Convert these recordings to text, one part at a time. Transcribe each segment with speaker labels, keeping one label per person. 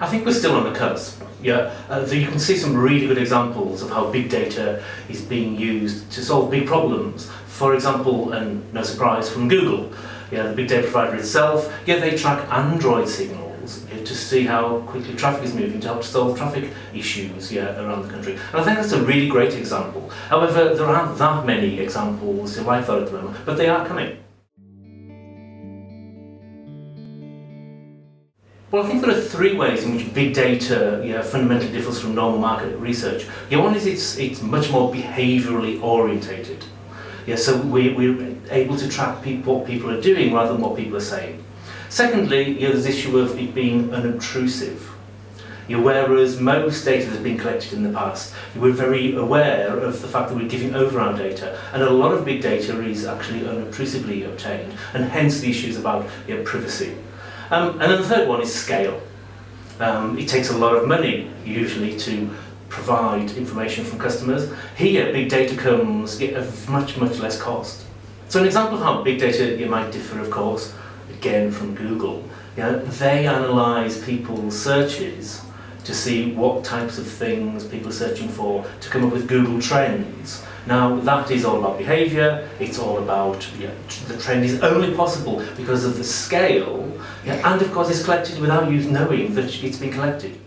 Speaker 1: I think we're still on the cusp. You can see some really good examples of how big data is being used to solve big problems. For example, and no surprise, from Google, the big data provider itself, they track Android signals to see how quickly traffic is moving to help solve traffic issues around the country. And I think that's a really great example. However, there aren't that many examples like that at the moment, but they are coming. Well, I think there are three ways in which big data fundamentally differs from normal market research. One is it's much more behaviourally orientated. So we're able to track what people are doing rather than what people are saying. Secondly, there's the issue of it being unobtrusive. Whereas most data that's been collected in the past, we're very aware of the fact that we're giving over our data, and a lot of big data is actually unobtrusively obtained, and hence the issues about privacy. And then the third one is scale. It takes a lot of money, usually, to provide information from customers. Here, big data comes at much less cost. So an example of how big data might differ, of course, again from Google, they analyse people's searches to see what types of things people are searching for to come up with Google trends. Now, that is all about behaviour, it's all about, the trend is only possible because of the scale, and of course it's collected without you knowing that it's been collected.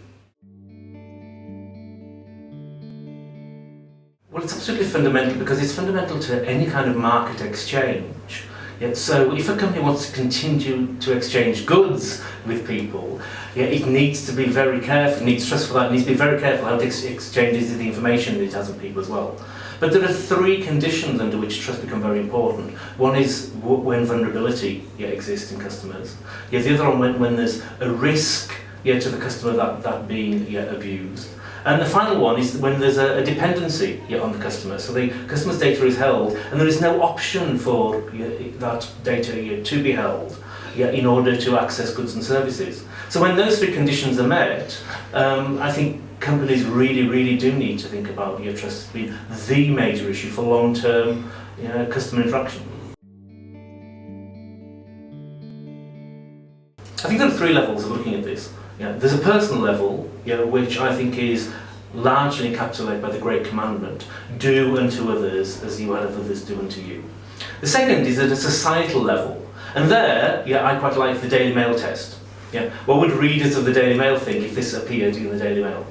Speaker 1: Well, it's absolutely fundamental because it's fundamental to any kind of market exchange. So if a company wants to continue to exchange goods with people, it needs to be very careful, it needs trust for that, it needs to be very careful how it exchanges the information that it has with people as well. But there are three conditions under which trust become very important. One is when vulnerability exists in customers. The other one when there's a risk to the customer that being abused. And the final one is when there's a dependency on the customer. So the customer's data is held and there is no option for that data to be held in order to access goods and services. So when those three conditions are met, I think companies really do need to think about trust being the major issue for long-term customer interaction. I think there are three levels of looking at this. There's a personal level, which I think is largely encapsulated by the Great Commandment: do unto others as you would have others do unto you. The second is at a societal level, and there, I quite like the Daily Mail test. What would readers of the Daily Mail think if this appeared in the Daily Mail?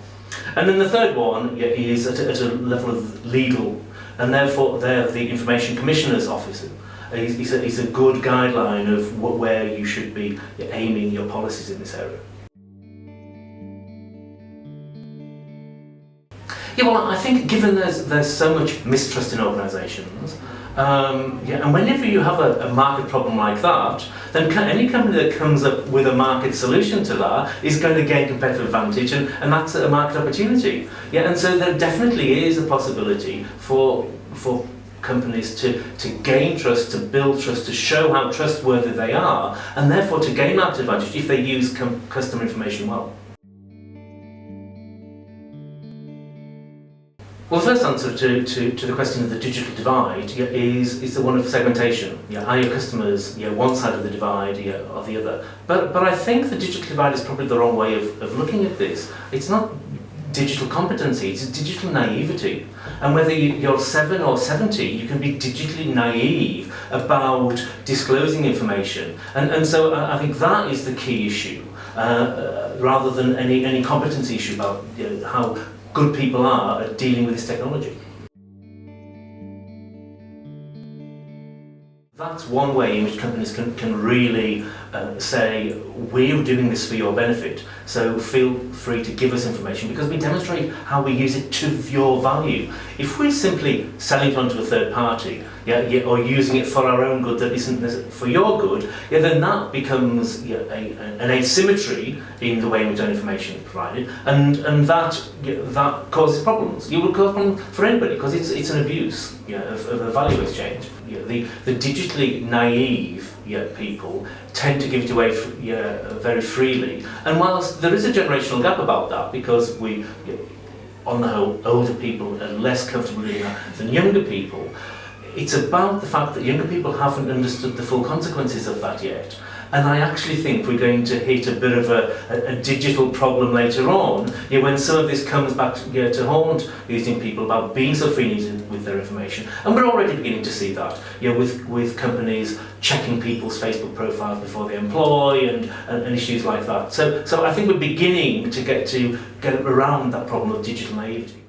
Speaker 1: And then the third one is at a level of legal, and therefore there the Information Commissioner's Office is a good guideline of where you should be aiming your policies in this area. Well, I think given there's so much mistrust in organisations, and whenever you have a market problem like that, then any company that comes up with a market solution to that is going to gain competitive advantage, and that's a market opportunity. And so there definitely is a possibility for companies to gain trust, to build trust, to show how trustworthy they are, and therefore to gain market advantage if they use customer information well. Well, the first answer to the question of the digital divide is the one of segmentation. Are your customers one side of the divide or the other? But I think the digital divide is probably the wrong way of looking at this. It's not digital competency, it's digital naivety. And whether you're 7 or 70, you can be digitally naive about disclosing information. And so I think that is the key issue, rather than any competency issue about how good people are at dealing with this technology. That's one way in which companies can really say, we're doing this for your benefit, so feel free to give us information because we demonstrate how we use it to your value. If we're simply selling it onto a third party, or using it for our own good that isn't for your good, then that becomes an asymmetry in the way in which that information is provided, and that causes problems. It will cause problems for anybody because it's an abuse of a value exchange. The digitally naive people tend to give it away very freely, and whilst there is a generational gap about that because we, on the whole, older people are less comfortable doing that than younger people, it's about the fact that younger people haven't understood the full consequences of that yet. And I actually think we're going to hit a bit of a digital problem later on, when some of this comes back to haunt using people about being so free with their information. And we're already beginning to see that, with companies checking people's Facebook profiles before they employ and issues like that. So I think we're beginning to get around that problem of digital naivety.